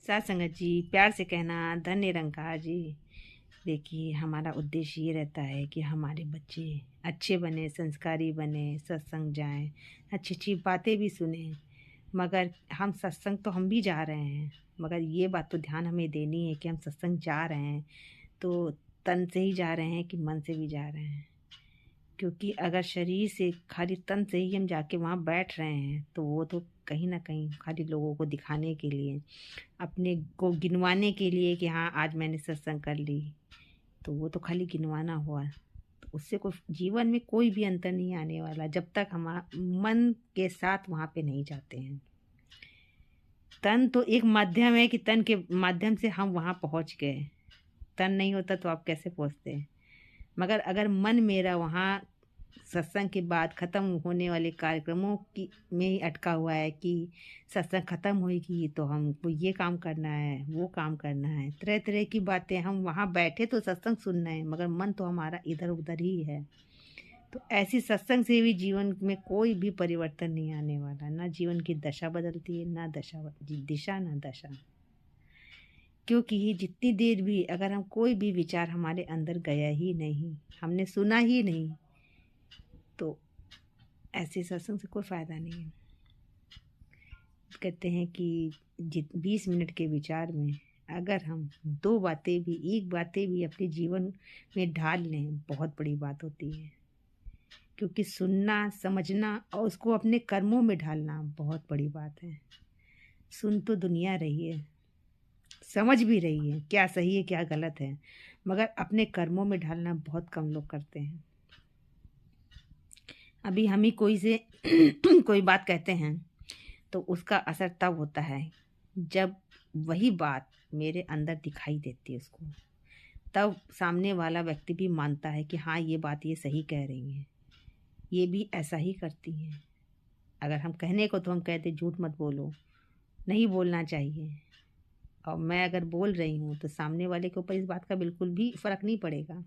साथ संगत जी, प्यार से कहना धन निरंकार जी। देखिए, हमारा उद्देश्य ये रहता है कि हमारे बच्चे अच्छे बने, संस्कारी बने, सत्संग जाएं, अच्छी अच्छी बातें भी सुने। मगर हम सत्संग तो हम भी जा रहे हैं, मगर ये बात तो ध्यान हमें देनी है कि हम सत्संग जा रहे हैं तो तन से ही जा रहे हैं कि मन से भी जा रहे हैं। क्योंकि अगर शरीर से खाली तन से ही हम जाके वहाँ बैठ रहे हैं तो वो तो कहीं ना कहीं खाली लोगों को दिखाने के लिए, अपने को गिनवाने के लिए कि हाँ आज मैंने सत्संग कर ली, तो वो तो खाली गिनवाना हुआ। तो उससे कोई जीवन में कोई भी अंतर नहीं आने वाला जब तक हम मन के साथ वहाँ पे नहीं जाते हैं। तन तो एक माध्यम है कि तन के माध्यम से हम वहाँ पहुँच गए। तन नहीं होता तो आप कैसे पहुँचते हैं? मगर अगर मन मेरा वहाँ सत्संग के बाद ख़त्म होने वाले कार्यक्रमों की में ही अटका हुआ है कि सत्संग ख़त्म होएगी तो हमको ये काम करना है, वो काम करना है, तरह तरह की बातें। हम वहाँ बैठे तो सत्संग सुनना है मगर मन तो हमारा इधर उधर ही है। तो ऐसी सत्संग से भी जीवन में कोई भी परिवर्तन नहीं आने वाला। ना जीवन की दशा बदलती है, ना दिशा ना दशा। क्योंकि जितनी देर भी अगर हम कोई भी विचार हमारे अंदर गया ही नहीं, हमने सुना ही नहीं, तो ऐसे सत्संग से कोई फ़ायदा नहीं है। कहते हैं कि 20 मिनट के विचार में अगर हम एक बातें भी अपने जीवन में ढाल लें, बहुत बड़ी बात होती है। क्योंकि सुनना, समझना और उसको अपने कर्मों में ढालना बहुत बड़ी बात है। सुन तो दुनिया रही है, समझ भी रही है क्या सही है क्या गलत है, मगर अपने कर्मों में ढालना बहुत कम लोग करते हैं। अभी हम ही कोई से कोई बात कहते हैं तो उसका असर तब होता है जब वही बात मेरे अंदर दिखाई देती है उसको, तब सामने वाला व्यक्ति भी मानता है कि हाँ ये बात ये सही कह रही हैं, ये भी ऐसा ही करती हैं। अगर हम कहने को तो हम कहते झूठ मत बोलो, नहीं बोलना चाहिए, और मैं अगर बोल रही हूँ तो सामने वाले के ऊपर इस बात का बिल्कुल भी फ़र्क नहीं पड़ेगा।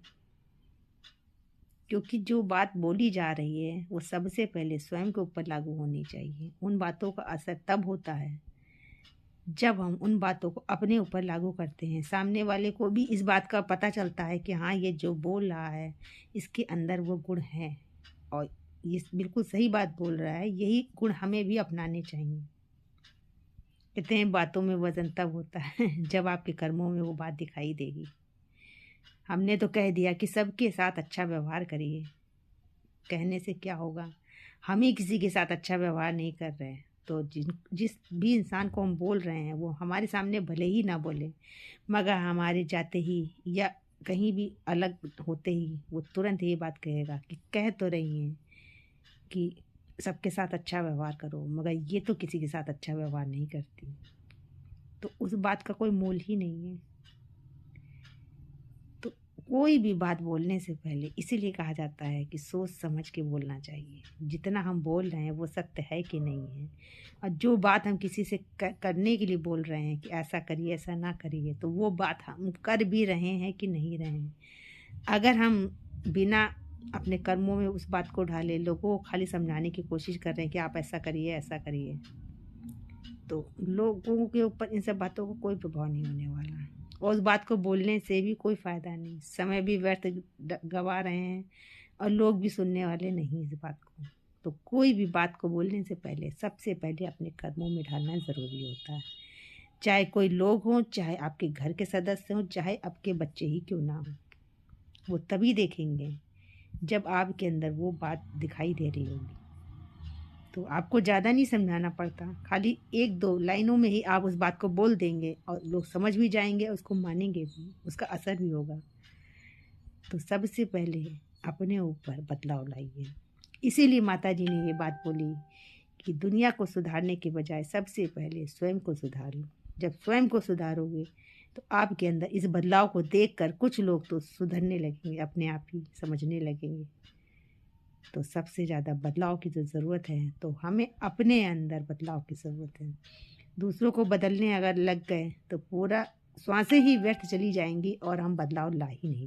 क्योंकि जो बात बोली जा रही है वो सबसे पहले स्वयं के ऊपर लागू होनी चाहिए। उन बातों का असर तब होता है जब हम उन बातों को अपने ऊपर लागू करते हैं। सामने वाले को भी इस बात का पता चलता है कि हाँ ये जो बोल रहा है इसके अंदर वो गुण है और ये बिल्कुल सही बात बोल रहा है, यही गुण हमें भी अपनाने चाहिए। कहते हैं बातों में वजन तब होता है जब आपके कर्मों में वो बात दिखाई देगी। हमने तो कह दिया कि सबके साथ अच्छा व्यवहार करिए, कहने से क्या होगा? हम ही किसी के साथ अच्छा व्यवहार नहीं कर रहे हैं तो जिस भी इंसान को हम बोल रहे हैं वो हमारे सामने भले ही ना बोले, मगर हमारे जाते ही या कहीं भी अलग होते ही वो तुरंत ये बात कहेगा कि कह तो रही हैं कि सबके साथ अच्छा व्यवहार करो, मगर ये तो किसी के साथ अच्छा व्यवहार नहीं करती। तो उस बात का कोई मोल ही नहीं है। तो कोई भी बात बोलने से पहले इसीलिए कहा जाता है कि सोच समझ के बोलना चाहिए। जितना हम बोल रहे हैं वो सत्य है कि नहीं है, और जो बात हम किसी से करने के लिए बोल रहे हैं कि ऐसा करिए ऐसा ना करिए, तो वो बात हम कर भी रहे हैं कि नहीं रहे हैं। अगर हम बिना अपने कर्मों में उस बात को ढाले लोगों को खाली समझाने की कोशिश कर रहे हैं कि आप ऐसा करिए ऐसा करिए, तो लोगों के ऊपर इन सब बातों का कोई प्रभाव नहीं होने वाला है। और उस बात को बोलने से भी कोई फ़ायदा नहीं, समय भी व्यर्थ गवा रहे हैं और लोग भी सुनने वाले नहीं इस बात को। तो कोई भी बात को बोलने से पहले सबसे पहले अपने कदमों में ढालना ज़रूरी होता है। चाहे कोई लोग हों, चाहे आपके घर के सदस्य हों, चाहे आपके बच्चे ही क्यों ना हों, वो तभी देखेंगे जब आपके अंदर वो बात दिखाई दे रही होगी। तो आपको ज़्यादा नहीं समझाना पड़ता, खाली 1-2 लाइनों में ही आप उस बात को बोल देंगे और लोग समझ भी जाएंगे, उसको मानेंगे भी, उसका असर भी होगा। तो सबसे पहले अपने ऊपर बदलाव लाइए। इसीलिए माता जी ने ये बात बोली कि दुनिया को सुधारने के बजाय सबसे पहले स्वयं को सुधारो। जब स्वयं को सुधारोगे तो आपके अंदर इस बदलाव को देखकर कुछ लोग तो सुधरने लगेंगे, अपने आप ही समझने लगेंगे। तो सबसे ज़्यादा बदलाव की जो ज़रूरत है तो हमें अपने अंदर बदलाव की ज़रूरत है। दूसरों को बदलने अगर लग गए तो पूरा श्वासें ही व्यर्थ चली जाएंगी और हम बदलाव ला ही नहीं